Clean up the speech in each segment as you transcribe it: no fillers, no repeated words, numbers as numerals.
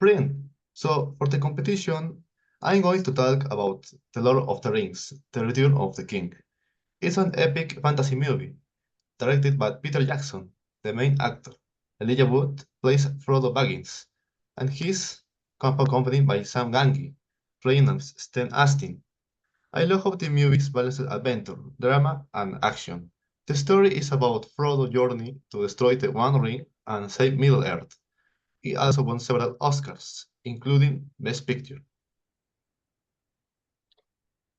Brilliant. So for the competition, I'm going to talk about The Lord of the Rings, The Return of the King. It's an epic fantasy movie, directed by Peter Jackson, the main actor. Elijah Wood plays Frodo Baggins, and he's accompanied by Sam Gamgee, playing as Sten Astin. I love how the movie balances adventure, drama, and action. The story is about Frodo's journey to destroy the One Ring and save Middle-earth. It also won several Oscars, including Best Picture.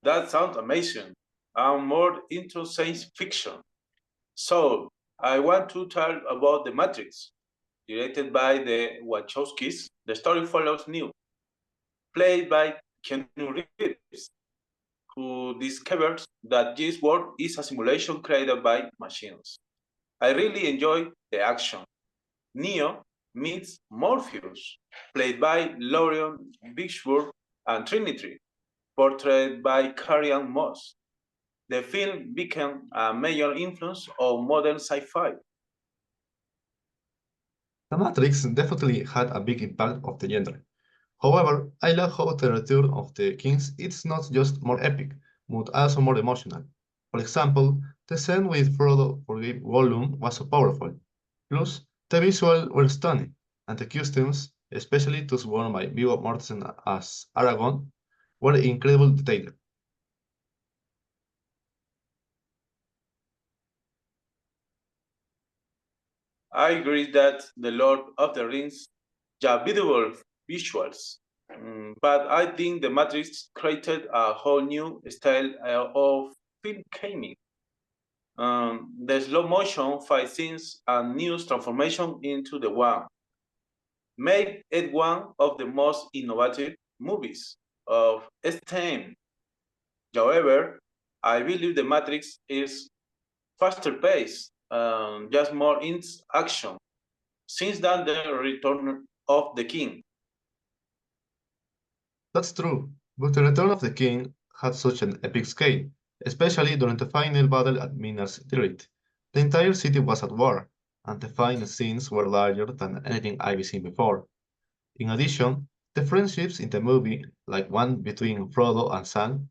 That sounds amazing. I'm more into science fiction. So, I want to talk about The Matrix. Directed by the Wachowskis, the story follows Neo, played by Keanu Reeves, who discovers that this world is a simulation created by machines. I really enjoy the action. Neo meets Morpheus, played by Lauren Bishburne, and Trinity, portrayed by Carrie-Anne Moss. The film became a major influence of modern sci-fi. The Matrix definitely had a big impact of the genre. However, I love how the Return of the Kings is not just more epic, but also more emotional. For example, the scene with Frodo forgave Gollum was so powerful. Plus, the visuals were stunning, and the costumes, especially those worn by Viggo Mortensen as Aragorn, were incredibly detailed. I agree that The Lord of the Rings have beautiful visuals, but I think The Matrix created a whole new style of filmmaking. The slow motion fight scenes and Neo's transformation into the one made it one of the most innovative movies of its time. However, I believe The Matrix is faster paced, just more in action. Since then, the Return of the King. That's true, but the Return of the King had such an epic scale, especially during the final battle at Minas Tirith. The entire city was at war, and the final scenes were larger than anything I've seen before. In addition, the friendships in the movie, like one between Frodo and Sam,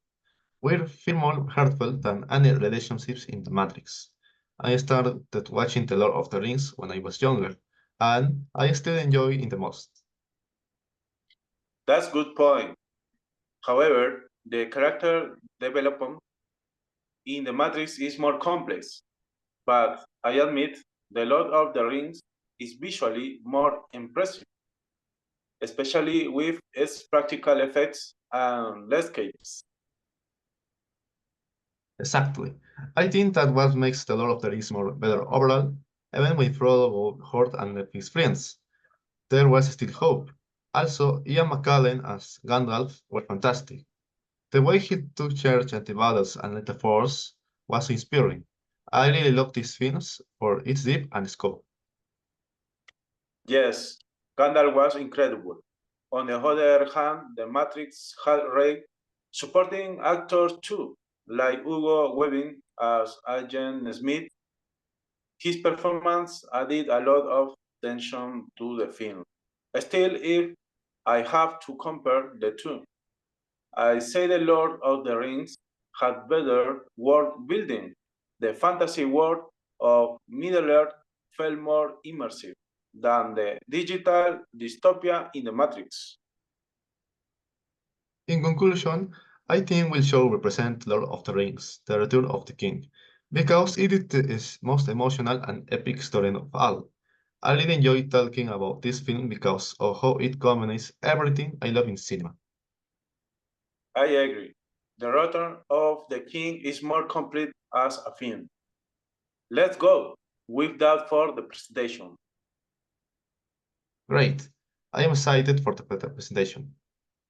were far more heartfelt than any relationships in The Matrix. I started watching The Lord of the Rings when I was younger, and I still enjoy it the most. That's good point. However, the character development in the Matrix is more complex, but I admit The Lord of the Rings is visually more impressive, especially with its practical effects and landscapes. Exactly. I think that what makes The Lord of the Rings more better overall, even when Frodo got hurt and left his friends. There was still hope. Also, Ian McKellen as Gandalf was fantastic. The way he took charge at the battles and led the Force was inspiring. I really loved these films for its depth and scope. Yes, Gandalf was incredible. On the other hand, The Matrix had great supporting actors too, like Hugo Weaving as Agent Smith. His performance added a lot of tension to the film. Still, if I have to compare the two, I say The Lord of the Rings had better world building. The fantasy world of Middle Earth felt more immersive than the digital dystopia in the Matrix. In conclusion, I think we should represent Lord of the Rings, The Return of the King, because it is the most emotional and epic story of all. I really enjoy talking about this film because of how it combines everything I love in cinema. I agree. The Return of the King is more complete as a film. Let's go with that for the presentation. Great. I am excited for the presentation.